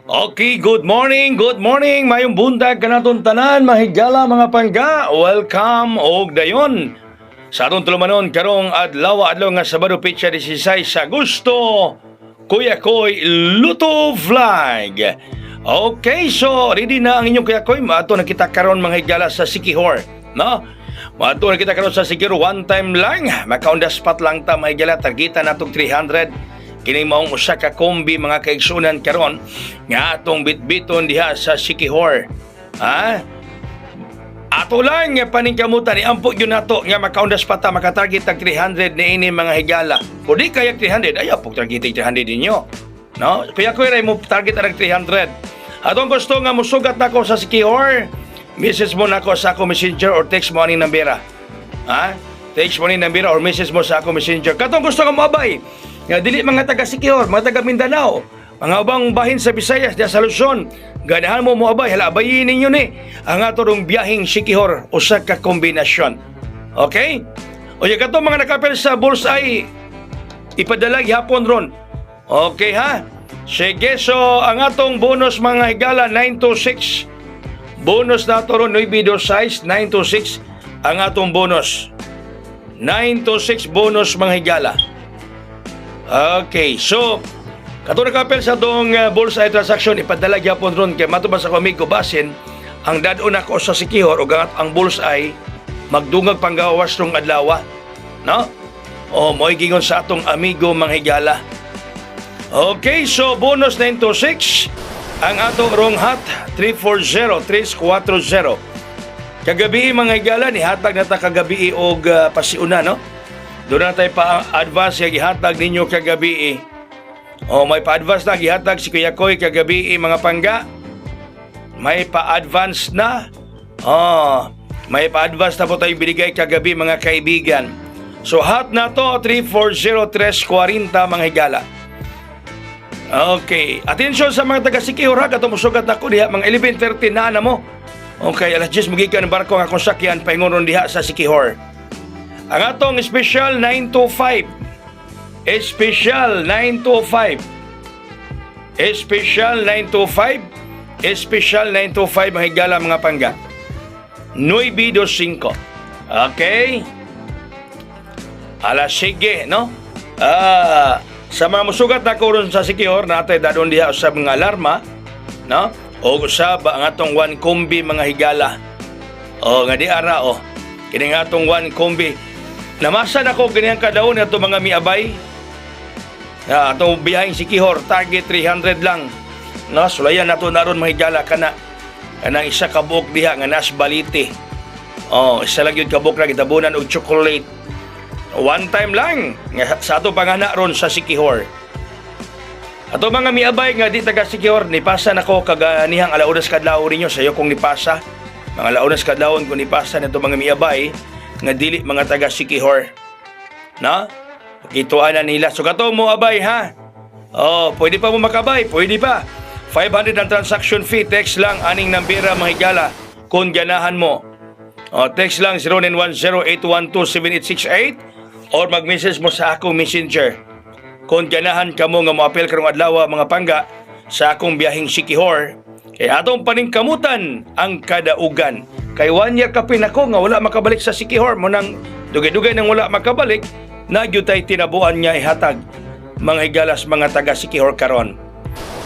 Okay, good morning, mayong buntag kanaton tanan, mahigala mga pangga, welcome og dayon. Sa atong tulumanon karong adlaw nga Sabado petsa 16 sa Agosto, Kuya Koy Luto Vlog. Okay, so ready na ang inyong Kuya Koy, maato na kita karon mga higala sa Sikihor, no? Maato na kita karon sa Sikihor, one time lang, maka-on-the spot lang ta mga higala, targetan natong 300. Kini maong usa ka kombi mga kaigsunan karon nga atong bitbiton diha sa Sikihor. Ha? Ato lang nga paningkamutan iampo gyud nato nga maka-on-the spot ta maka-target tag 300 niini mga higala. Kung di kaya 300, ayaw po target 300 ninyo. No? Kaya ko ray mo target ang 300. Atong gusto nga musugat nako sa Sikihor, message mo nako sa ako messenger or text mo aning nambera. Ha? Text mo aning nambera or message mo sa ako messenger. Katong gusto nga moabay nga dili mga taga Sikihor, mga taga Mindanao, mga ubang bahin sa Visayas, diya sa Luzon, ganahan mo moabay, halabayin ninyo ni ang atorong biyaheng Sikihor, usa ka kombinasyon. Okay? O yung katong mga nakapel sa bullseye, ipadala gihapon ron. Okay ha? Sige, so ang atong bonus mga higala 926. Bonus na ito ron, 926, 926 ang atong bonus. 926 bonus mga higala. Okay, so katong nakapel sa itong bullseye transaction, ipadala gyapon ron kay matubas ako amigo basin ang dadon ako sa Sikihor ug ang bullseye magdungag panggawas rong adlaw, no? O mo'y gingon sa atong amigo manghigala. Okay, so bonus 926 ang atong rong hot 340. Kagabi mga higala ni hatag na ta kagabi og pasiuna, no? Doon na tayo pa-advance yung ihatag ninyo kagabi. O may pa-advance na ihatag si Kuya Koy kagabi mga pangga. May pa-advance na. May pa-advance na po tayo binigay kagabi mga kaibigan. So hot na to 340-340 mga higala. Okay. Atensyon sa mga taga-Sikihor ha. Katong musugat na ko diha mga 11:30 na mo. Okay, alas 10 magikan ng barko nga kung sakyan paingon diha sa Sikihor. Ang atong special 925. Special 925. Special 925. Special 925 mga higala mga pangga. 925. Okay? Ala sige, no? Sa mga musugat na ko ron sa Sikihor, natay dadon diha sa mga alarma, no? O usab ang atong one kombi mga higala. O nga di ara o. Kini nga atong one kombi. Namasan ako ganyan kadaon ato mga miabay. Atong biyaheng Sikihor, target 300 lang. No, sulayan nato naron mahigala kana. Kanang isa ka buok diha nga nas balite. Isa lang yun ka buok ra gitabunan og chocolate. One time lang nga sa ato pangana ron sa Sikihor. Ato mga miabay nga di taga Sikihor, nipasa nako kaganihang alaunas kadlaw ninyo sayo kong nipasa. Mga alaunas kadlaw ko nipasa nato mga miabay nga dili mga taga Sikihor, no? Kituan na nila. So kato mo abay ha. Pwede pa mo makabay, pwede pa. 500 ang transaction fee, text lang aning nambira mga higala kung ganahan mo. Text lang 0910-812-7868 or mag-message mo sa akong messenger kung ganahan ka mo nga moapel karong adlaw mga pangga sa akong biyaheng Sikihor. Kaya atong paningkamutan ang kadaugan. Kay 1 year kapin ako nga wala makabalik sa Sikihor mo nang dugay-dugay nang wala makabalik na gyud tay tinabuan niya ihatag mga higalas mga taga Sikihor karon.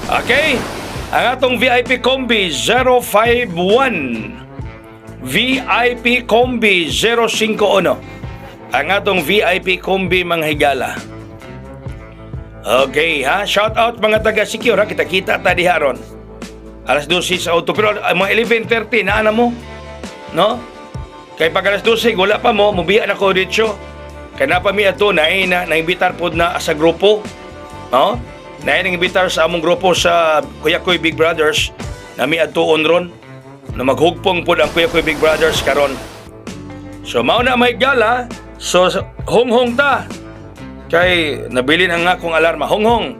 Okay? Ang atong VIP Kombi 051 VIP Kombi 051 ang atong VIP Kombi mga higala. Okay ha? Shout out mga taga Sikihor ha? Kita-kita ta diha ron. Alas 12 sa auto pero mga 11:30 na mo. No? Kay pag alas 12 wala pa mo, mubiya na ko dito. Kaya na pa mi ato naimbitar po na sa grupo. No? Naimbitar sa among grupo sa Kuya Koy Big Brothers na mi ato onron na maghugpong po ang Kuya Koy Big Brothers karon. So mao na may gala. So hong-hong ta. Kay nabili na nga akong alarma. Hong-hong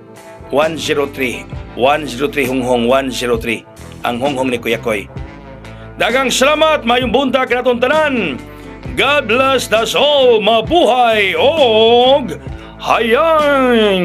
103. 103 hong-hong 103. Ang hong-hong ni Kuya Koy. Dagang salamat, mayong buntag kanatong tanan. God bless us all, mabuhay og hayang.